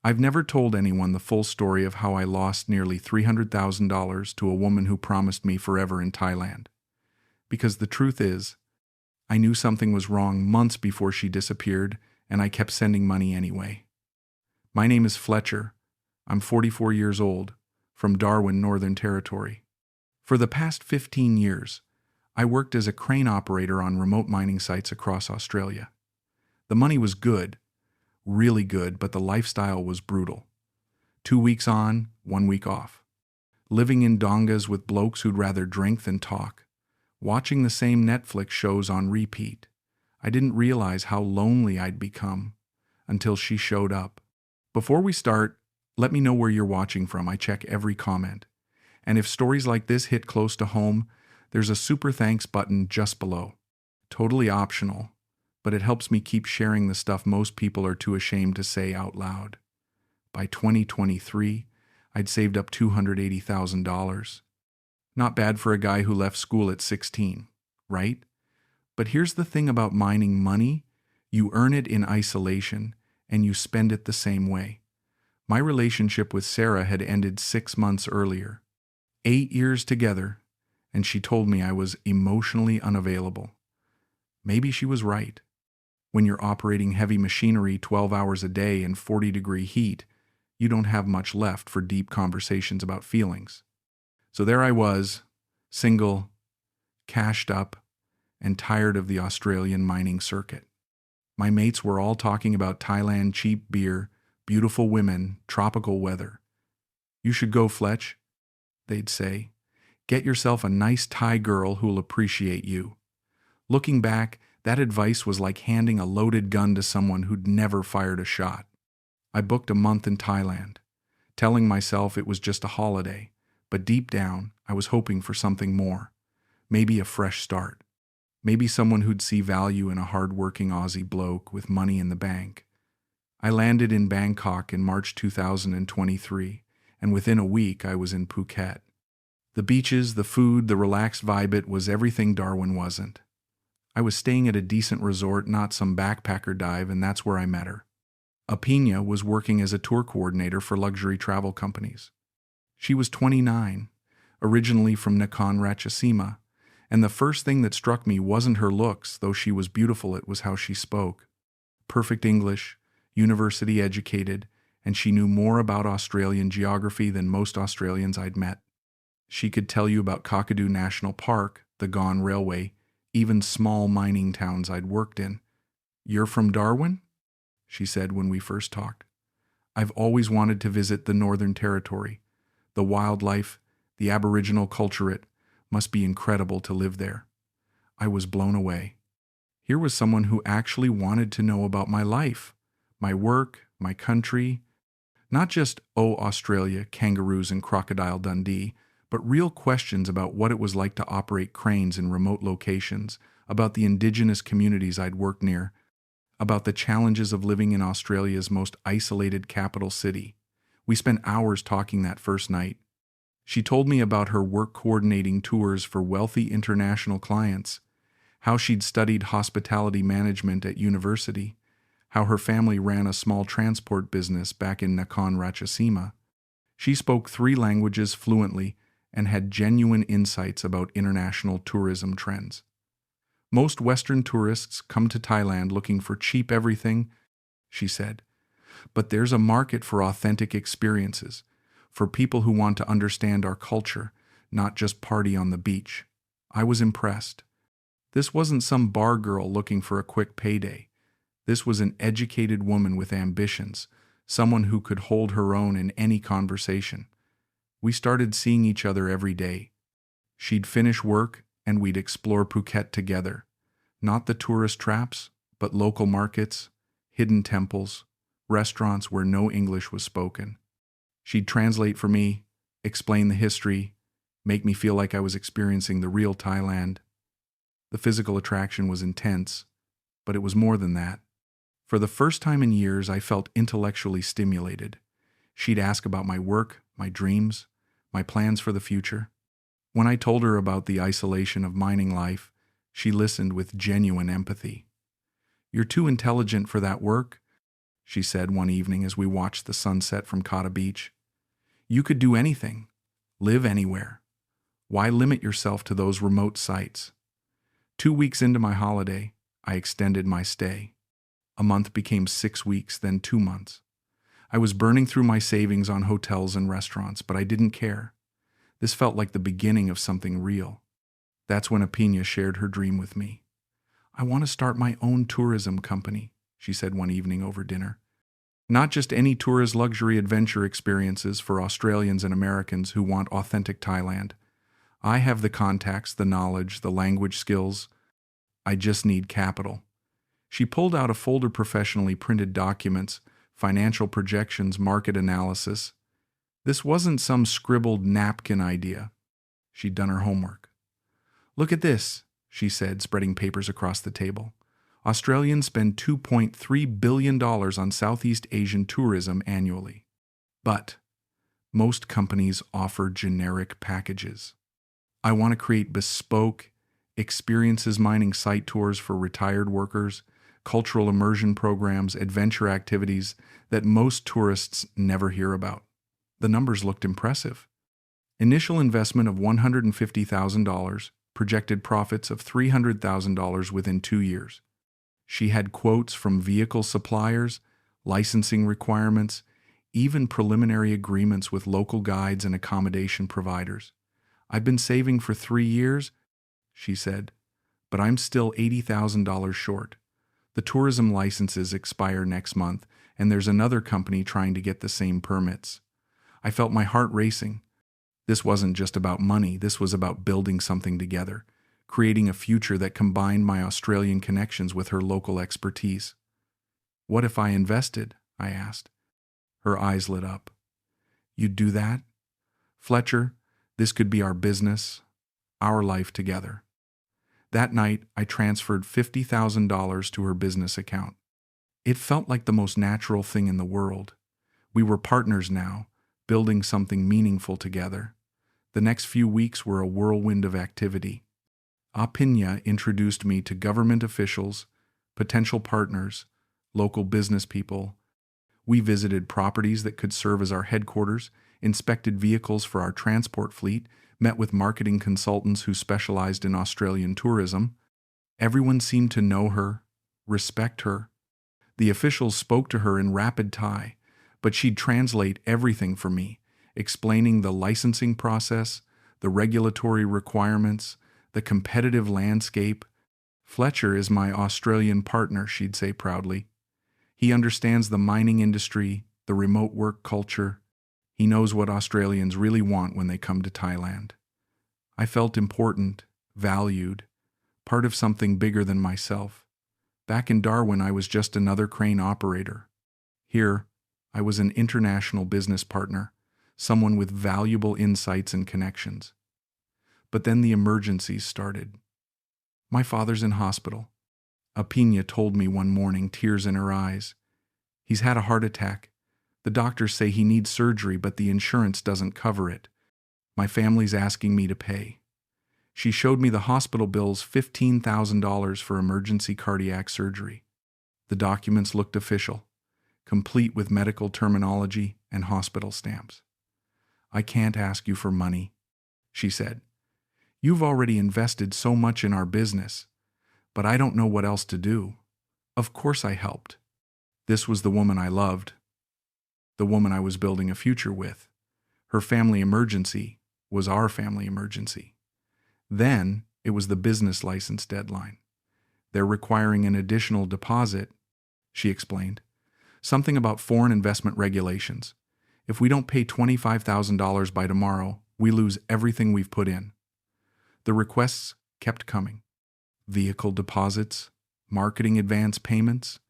I've never told anyone the full story of how I lost nearly $300,000 to a woman who promised me forever in Thailand. Because the truth is, I knew something was wrong months before she disappeared, and I kept sending money anyway. My name is Fletcher. I'm 44 years old, from Darwin, Northern Territory. For the past 15 years, I worked as a crane operator on remote mining sites across Australia. The money was good, really good, but the lifestyle was brutal. 2 weeks on, 1 week off. Living in dongas with blokes who'd rather drink than talk. Watching the same Netflix shows on repeat. I didn't realize how lonely I'd become until she showed up. Before we start, let me know where you're watching from. I check every comment. And if stories like this hit close to home, there's a super thanks button just below. Totally optional, but it helps me keep sharing the stuff most people are too ashamed to say out loud. By 2023, I'd saved up $280,000. Not bad for a guy who left school at 16, right? But here's the thing about mining money: you earn it in isolation, and you spend it the same way. My relationship with Sarah had ended 6 months earlier. 8 years together, and she told me I was emotionally unavailable. Maybe she was right. When you're operating heavy machinery 12 hours a day in 40-degree heat, you don't have much left for deep conversations about feelings. So there I was, single, cashed up, and tired of the Australian mining circuit. My mates were all talking about Thailand, cheap beer, beautiful women, tropical weather. "You should go, Fletch," they'd say. "Get yourself a nice Thai girl who'll appreciate you." Looking back, that advice was like handing a loaded gun to someone who'd never fired a shot. I booked a month in Thailand, telling myself it was just a holiday, but deep down, I was hoping for something more. Maybe a fresh start. Maybe someone who'd see value in a hard-working Aussie bloke with money in the bank. I landed in Bangkok in March 2023, and within a week I was in Phuket. The beaches, the food, the relaxed vibe, it was everything Darwin wasn't. I was staying at a decent resort, not some backpacker dive, and that's where I met her. Apena was working as a tour coordinator for luxury travel companies. She was 29, originally from Nakhon Ratchasima, and the first thing that struck me wasn't her looks, though she was beautiful, it was how she spoke. Perfect English, university educated, and she knew more about Australian geography than most Australians I'd met. She could tell you about Kakadu National Park, the Gone Railway, even small mining towns I'd worked in. "You're from Darwin?" she said when we first talked. "I've always wanted to visit the Northern Territory. The wildlife, the Aboriginal culture, it must be incredible to live there." I was blown away. Here was someone who actually wanted to know about my life, my work, my country. Not just, oh, Australia, kangaroos and Crocodile Dundee, but real questions about what it was like to operate cranes in remote locations, about the indigenous communities I'd worked near, about the challenges of living in Australia's most isolated capital city. We spent hours talking that first night. She told me about her work coordinating tours for wealthy international clients, how she'd studied hospitality management at university, how her family ran a small transport business back in Nakhon Ratchasima. She spoke 3 languages fluently and had genuine insights about international tourism trends. "Most Western tourists come to Thailand looking for cheap everything," she said. "But there's a market for authentic experiences, for people who want to understand our culture, not just party on the beach." I was impressed. This wasn't some bar girl looking for a quick payday. This was an educated woman with ambitions, someone who could hold her own in any conversation. We started seeing each other every day. She'd finish work, and we'd explore Phuket together. Not the tourist traps, but local markets, hidden temples, restaurants where no English was spoken. She'd translate for me, explain the history, make me feel like I was experiencing the real Thailand. The physical attraction was intense, but it was more than that. For the first time in years, I felt intellectually stimulated. She'd ask about my work, my dreams, my plans for the future. When I told her about the isolation of mining life, she listened with genuine empathy. "You're too intelligent for that work. she said one evening as we watched the sunset from Kata Beach. You could do anything, live anywhere. Why limit yourself to those remote sites? 2 weeks into my holiday, I extended my stay. A month became 6 weeks, then 2 months. I was burning through my savings on hotels and restaurants, but I didn't care. This felt like the beginning of something real. That's when Apena shared her dream with me. I want to start my own tourism company, she said one evening over dinner. Not just any tourist luxury adventure experiences for Australians and Americans who want authentic Thailand. I have the contacts, the knowledge, the language skills. I just need capital. She pulled out a folder of professionally printed documents, financial projections, market analysis. This wasn't some scribbled napkin idea. She'd done her homework. Look at this, she said, spreading papers across the table. Australians spend $2.3 billion on Southeast Asian tourism annually. But most companies offer generic packages. I want to create bespoke experiences, mining site tours for retired workers, cultural immersion programs, adventure activities that most tourists never hear about. The numbers looked impressive. Initial investment of $150,000, projected profits of $300,000 within 2 years. She had quotes from vehicle suppliers, licensing requirements, even preliminary agreements with local guides and accommodation providers. I've been saving for 3 years, she said, but I'm still $80,000 short. The tourism licenses expire next month, and there's another company trying to get the same permits. I felt my heart racing. This wasn't just about money, this was about building something together, creating a future that combined my Australian connections with her local expertise. What if I invested? I asked. Her eyes lit up. You'd do that? Fletcher, this could be our business, our life together. That night, I transferred $50,000 to her business account. It felt like the most natural thing in the world. We were partners now, building something meaningful together. The next few weeks were a whirlwind of activity. Apena introduced me to government officials, potential partners, local business people. We visited properties that could serve as our headquarters, inspected vehicles for our transport fleet, met with marketing consultants who specialized in Australian tourism. Everyone seemed to know her, respect her. The officials spoke to her in rapid Thai, but she'd translate everything for me, explaining the licensing process, the regulatory requirements, the competitive landscape. Fletcher is my Australian partner, she'd say proudly. He understands the mining industry, the remote work culture. He knows what Australians really want when they come to Thailand. I felt important, valued, part of something bigger than myself. Back in Darwin, I was just another crane operator. Here, I was an international business partner, someone with valuable insights and connections. But then the emergencies started. My father's in hospital. Apena told me one morning, tears in her eyes. He's had a heart attack. The doctors say he needs surgery, but the insurance doesn't cover it. My family's asking me to pay. She showed me the hospital bills, $15,000 for emergency cardiac surgery. The documents looked official, complete with medical terminology and hospital stamps. I can't ask you for money, she said. You've already invested so much in our business, but I don't know what else to do. Of course I helped. This was the woman I loved, the woman I was building a future with. Her family emergency was our family emergency. Then it was the business license deadline. They're requiring an additional deposit, she explained. Something about foreign investment regulations. If we don't pay $25,000 by tomorrow, we lose everything we've put in. The requests kept coming. Vehicle deposits, marketing advance payments,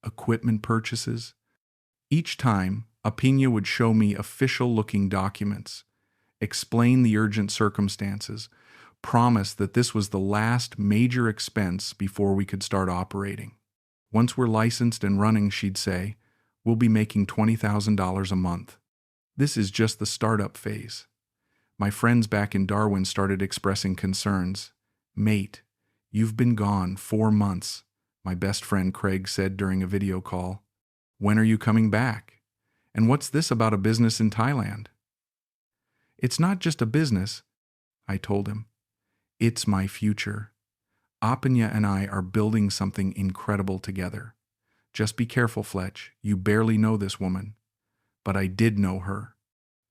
equipment purchases. Each time, Apena would show me official-looking documents, explain the urgent circumstances, promise that this was the last major expense before we could start operating. Once we're licensed and running, she'd say, we'll be making $20,000 a month. This is just the startup phase. My friends back in Darwin started expressing concerns. Mate, you've been gone 4 months, my best friend Craig said during a video call. When are you coming back? And what's this about a business in Thailand? It's not just a business, I told him. It's my future. Apena and I are building something incredible together. Just be careful, Fletch. You barely know this woman. But I did know her.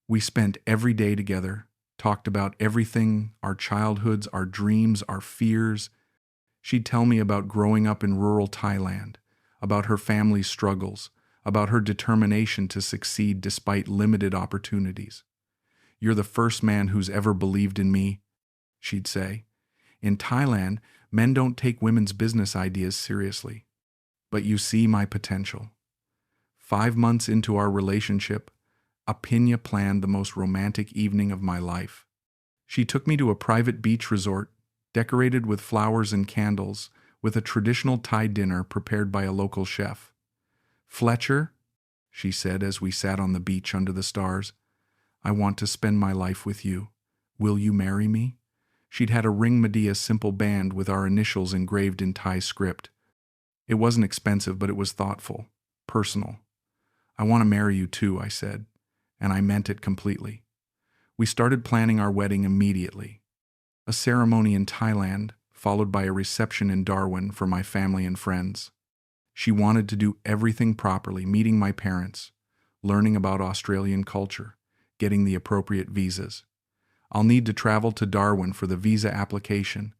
We spent every day together, talked about everything, our childhoods, our dreams, our fears. She'd tell me about growing up in rural Thailand, about her family's struggles, about her determination to succeed despite limited opportunities. You're the first man who's ever believed in me, she'd say. In Thailand, men don't take women's business ideas seriously. But you see my potential. 5 months into our relationship, Apena planned the most romantic evening of my life. She took me to a private beach resort, decorated with flowers and candles, with a traditional Thai dinner prepared by a local chef. Fletcher, she said as we sat on the beach under the stars, I want to spend my life with you. Will you marry me? She'd had a ring Medea simple band with our initials engraved in Thai script. It wasn't expensive, but it was thoughtful, personal. I want to marry you too, I said, and I meant it completely. We started planning our wedding immediately. A ceremony in Thailand, followed by a reception in Darwin for my family and friends. She wanted to do everything properly, meeting my parents, learning about Australian culture, getting the appropriate visas. I'll need to travel to Darwin for the visa application,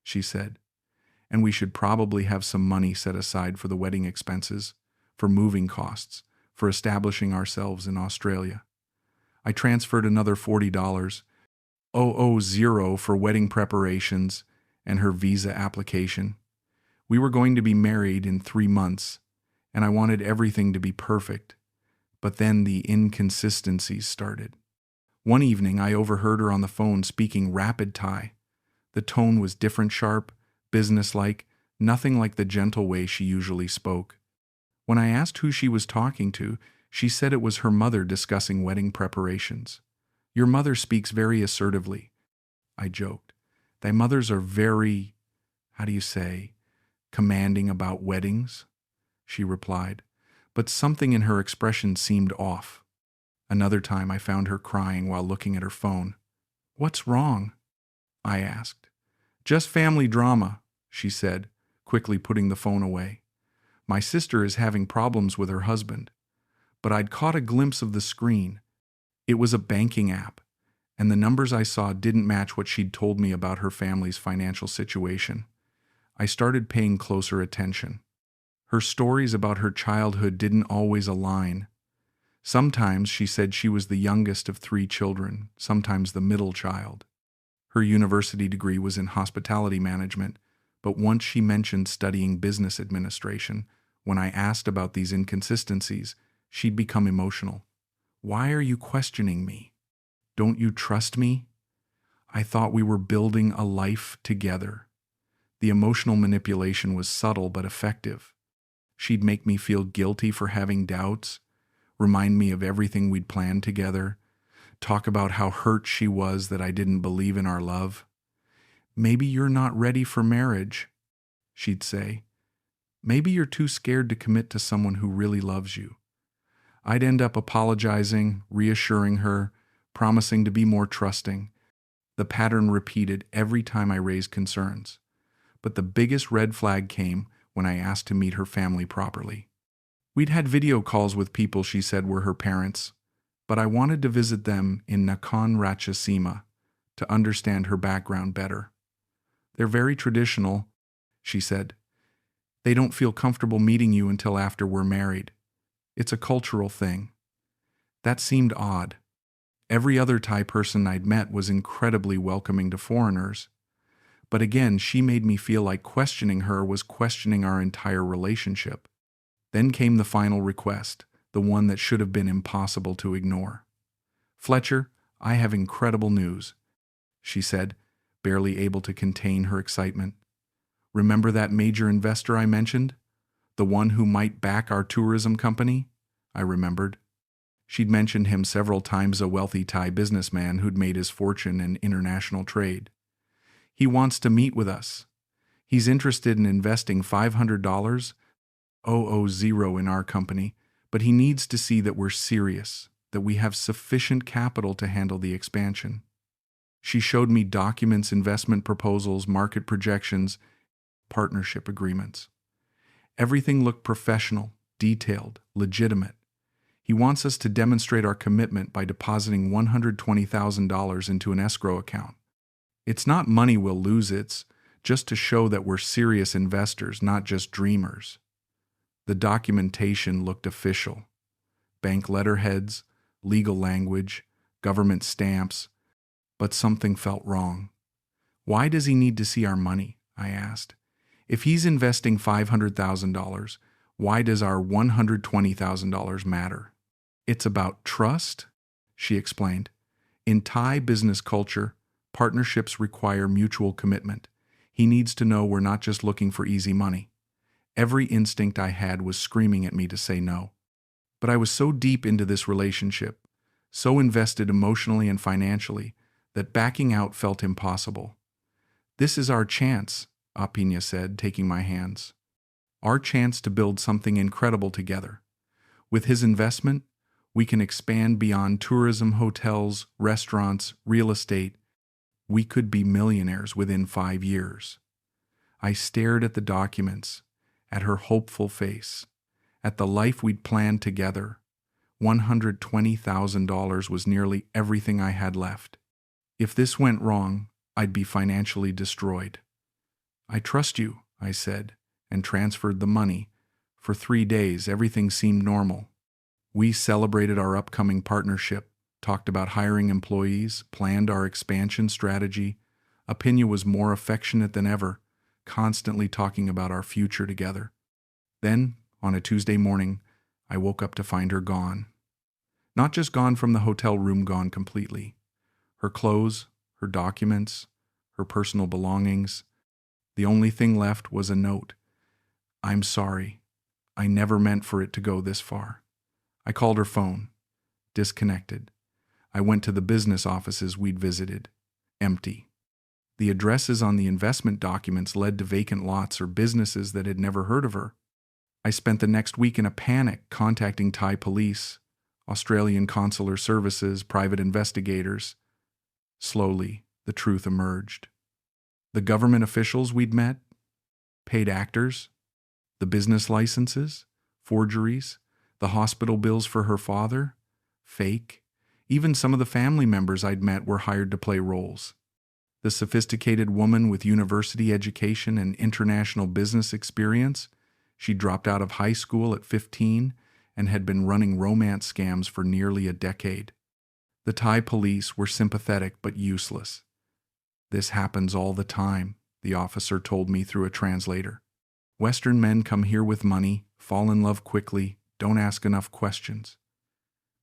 she said, and we should probably have some money set aside for the wedding expenses, for moving costs, for establishing ourselves in Australia. I transferred another $40, for wedding preparations and her visa application. We were going to be married in 3 months, and I wanted everything to be perfect. But then the inconsistencies started. One evening, I overheard her on the phone speaking rapid Thai. The tone was different, sharp, businesslike, nothing like the gentle way she usually spoke. When I asked who she was talking to, she said it was her mother discussing wedding preparations. Your mother speaks very assertively, I joked. Thy mothers are very, commanding about weddings, she replied, but something in her expression seemed off. Another time I found her crying while looking at her phone. What's wrong? I asked. Just family drama, she said, quickly putting the phone away. My sister is having problems with her husband. But I'd caught a glimpse of the screen. It was a banking app, and the numbers I saw didn't match what she'd told me about her family's financial situation. I started paying closer attention. Her stories about her childhood didn't always align. Sometimes she said she was the youngest of 3 children, sometimes the middle child. Her university degree was in hospitality management, but once she mentioned studying business administration, when I asked about these inconsistencies, she'd become emotional. Why are you questioning me? Don't you trust me? I thought we were building a life together. The emotional manipulation was subtle but effective. She'd make me feel guilty for having doubts, remind me of everything we'd planned together, talk about how hurt she was that I didn't believe in our love. Maybe you're not ready for marriage, she'd say. Maybe you're too scared to commit to someone who really loves you. I'd end up apologizing, reassuring her, promising to be more trusting. The pattern repeated every time I raised concerns. But the biggest red flag came when I asked to meet her family properly. We'd had video calls with people she said were her parents, but I wanted to visit them in Nakhon Ratchasima to understand her background better. They're very traditional, she said. They don't feel comfortable meeting you until after we're married. It's a cultural thing. That seemed odd. Every other Thai person I'd met was incredibly welcoming to foreigners. But again, she made me feel like questioning her was questioning our entire relationship. Then came the final request, the one that should have been impossible to ignore. Fletcher, I have incredible news, she said, barely able to contain her excitement. Remember that major investor I mentioned? The one who might back our tourism company? I remembered. She'd mentioned him several times, a wealthy Thai businessman who'd made his fortune in international trade. He wants to meet with us. He's interested in investing $500, 000 in our company, but he needs to see that we're serious, that we have sufficient capital to handle the expansion. She showed me documents, investment proposals, market projections, partnership agreements. Everything looked professional, detailed, legitimate. He wants us to demonstrate our commitment by depositing $120,000 into an escrow account. It's not money we'll lose, it's just to show that we're serious investors, not just dreamers. The documentation looked official. Bank letterheads, legal language, government stamps, but something felt wrong. Why does he need to see our money? I asked. If he's investing $500,000, why does our $120,000 matter? It's about trust, she explained. In Thai business culture, partnerships require mutual commitment. He needs to know we're not just looking for easy money. Every instinct I had was screaming at me to say no. But I was so deep into this relationship, so invested emotionally and financially, that backing out felt impossible. This is our chance, Apena said, taking my hands. Our chance to build something incredible together. With his investment, we can expand beyond tourism, hotels, restaurants, real estate. We could be millionaires within 5 years. I stared at the documents, at her hopeful face, at the life we'd planned together. $120,000 was nearly everything I had left. If this went wrong, I'd be financially destroyed. I trust you, I said, and transferred the money. For 3 days, everything seemed normal. We celebrated our upcoming partnership, talked about hiring employees, planned our expansion strategy. Apena was more affectionate than ever, constantly talking about our future together. Then, on a Tuesday morning, I woke up to find her gone. Not just gone from the hotel room, gone completely. Her clothes, her documents, her personal belongings. The only thing left was a note. I'm sorry. I never meant for it to go this far. I called her phone. Disconnected. I went to the business offices we'd visited. Empty. The addresses on the investment documents led to vacant lots or businesses that had never heard of her. I spent the next week in a panic, contacting Thai police, Australian consular services, private investigators. Slowly, the truth emerged. The government officials we'd met, paid actors, the business licenses, forgeries, the hospital bills for her father, fake. Even some of the family members I'd met were hired to play roles. The sophisticated woman with university education and international business experience, she dropped out of high school at 15 and had been running romance scams for nearly a decade. The Thai police were sympathetic but useless. This happens all the time, the officer told me through a translator. Western men come here with money, fall in love quickly, don't ask enough questions.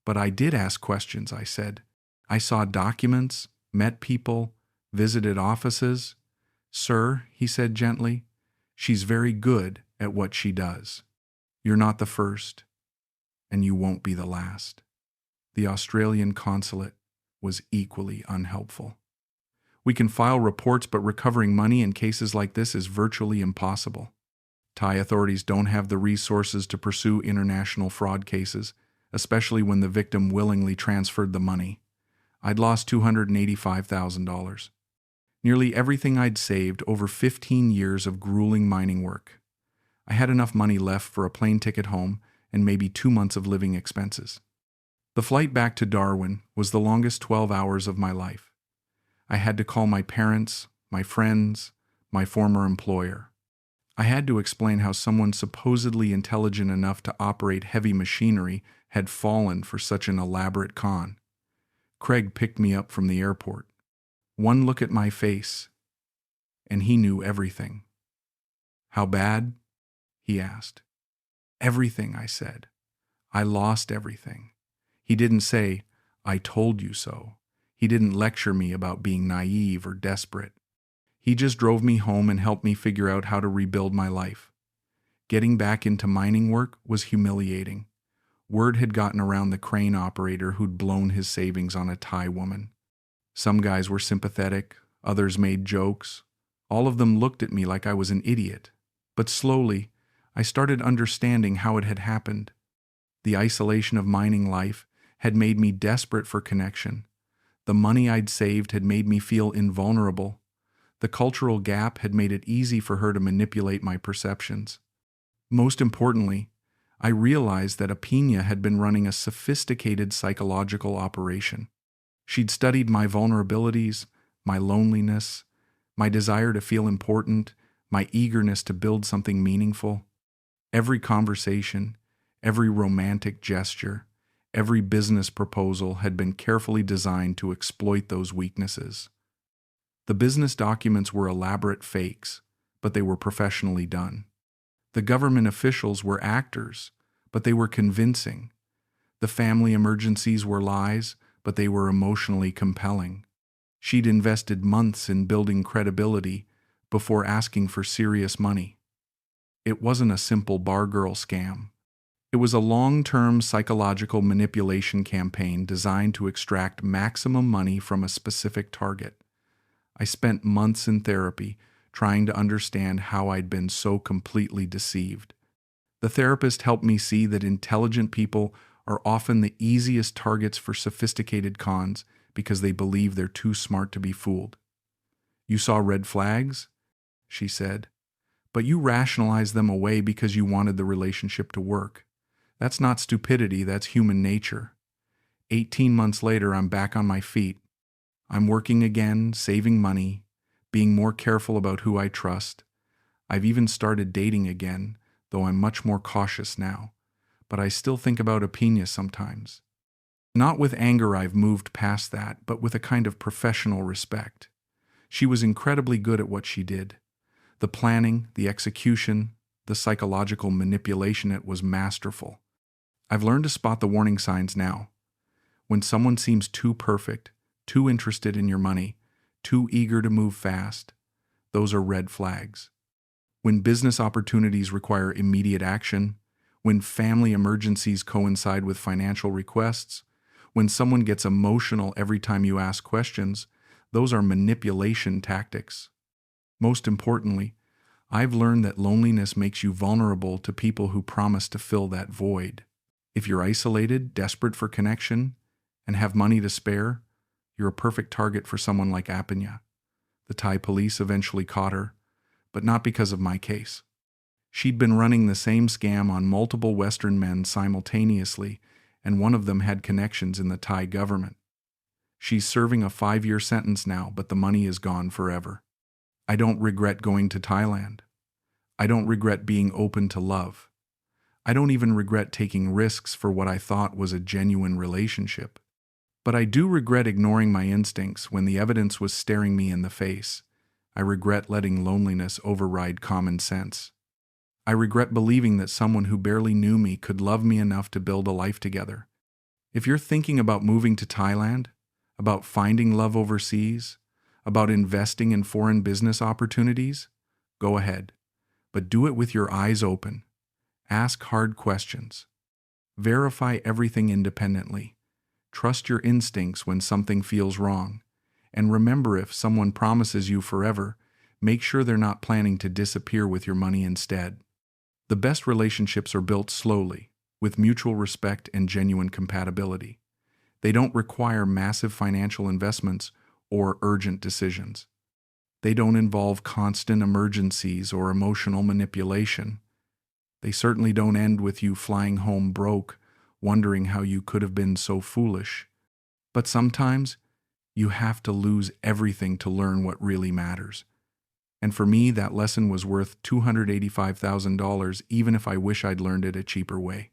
But I did ask questions, I said. I saw documents, met people, visited offices. Sir, he said gently, she's very good at what she does. You're not the first, and you won't be the last. The Australian consulate was equally unhelpful. We can file reports, but recovering money in cases like this is virtually impossible. Thai authorities don't have the resources to pursue international fraud cases, especially when the victim willingly transferred the money. I'd lost $285,000. Nearly everything I'd saved over 15 years of grueling mining work. I had enough money left for a plane ticket home and maybe 2 months of living expenses. The flight back to Darwin was the longest 12 hours of my life. I had to call my parents, my friends, my former employer. I had to explain how someone supposedly intelligent enough to operate heavy machinery had fallen for such an elaborate con. Craig picked me up from the airport. One look at my face, and he knew everything. How bad? He asked. Everything, I said. I lost everything. He didn't say, I told you so. He didn't lecture me about being naive or desperate. He just drove me home and helped me figure out how to rebuild my life. Getting back into mining work was humiliating. Word had gotten around the crane operator who'd blown his savings on a Thai woman. Some guys were sympathetic, others made jokes. All of them looked at me like I was an idiot. But slowly, I started understanding how it had happened. The isolation of mining life had made me desperate for connection. The money I'd saved had made me feel invulnerable. The cultural gap had made it easy for her to manipulate my perceptions. Most importantly, I realized that Apena had been running a sophisticated psychological operation. She'd studied my vulnerabilities, my loneliness, my desire to feel important, my eagerness to build something meaningful. Every conversation, every romantic gesture, every business proposal had been carefully designed to exploit those weaknesses. The business documents were elaborate fakes, but they were professionally done. The government officials were actors, but they were convincing. The family emergencies were lies, but they were emotionally compelling. She'd invested months in building credibility before asking for serious money. It wasn't a simple bar girl scam. It was a long-term psychological manipulation campaign designed to extract maximum money from a specific target. I spent months in therapy trying to understand how I'd been so completely deceived. The therapist helped me see that intelligent people are often the easiest targets for sophisticated cons because they believe they're too smart to be fooled. "You saw red flags?" she said. "But you rationalized them away because you wanted the relationship to work. That's not stupidity, that's human nature." 18 months later, I'm back on my feet. I'm working again, saving money, being more careful about who I trust. I've even started dating again, though I'm much more cautious now. But I still think about Apena sometimes. Not with anger, I've moved past that, but with a kind of professional respect. She was incredibly good at what she did. The planning, the execution, the psychological manipulation, it was masterful. I've learned to spot the warning signs now. When someone seems too perfect, too interested in your money, too eager to move fast, those are red flags. When business opportunities require immediate action, when family emergencies coincide with financial requests, when someone gets emotional every time you ask questions, those are manipulation tactics. Most importantly, I've learned that loneliness makes you vulnerable to people who promise to fill that void. If you're isolated, desperate for connection, and have money to spare, you're a perfect target for someone like Apena. The Thai police eventually caught her, but not because of my case. She'd been running the same scam on multiple Western men simultaneously, and one of them had connections in the Thai government. She's serving a 5-year sentence now, but the money is gone forever. I don't regret going to Thailand. I don't regret being open to love. I don't even regret taking risks for what I thought was a genuine relationship. But I do regret ignoring my instincts when the evidence was staring me in the face. I regret letting loneliness override common sense. I regret believing that someone who barely knew me could love me enough to build a life together. If you're thinking about moving to Thailand, about finding love overseas, about investing in foreign business opportunities, go ahead. But do it with your eyes open. Ask hard questions. Verify everything independently. Trust your instincts when something feels wrong. And remember, if someone promises you forever, make sure they're not planning to disappear with your money instead. The best relationships are built slowly, with mutual respect and genuine compatibility. They don't require massive financial investments or urgent decisions. They don't involve constant emergencies or emotional manipulation. They certainly don't end with you flying home broke, wondering how you could have been so foolish. But sometimes, you have to lose everything to learn what really matters. And for me, that lesson was worth $285,000, even if I wish I'd learned it a cheaper way.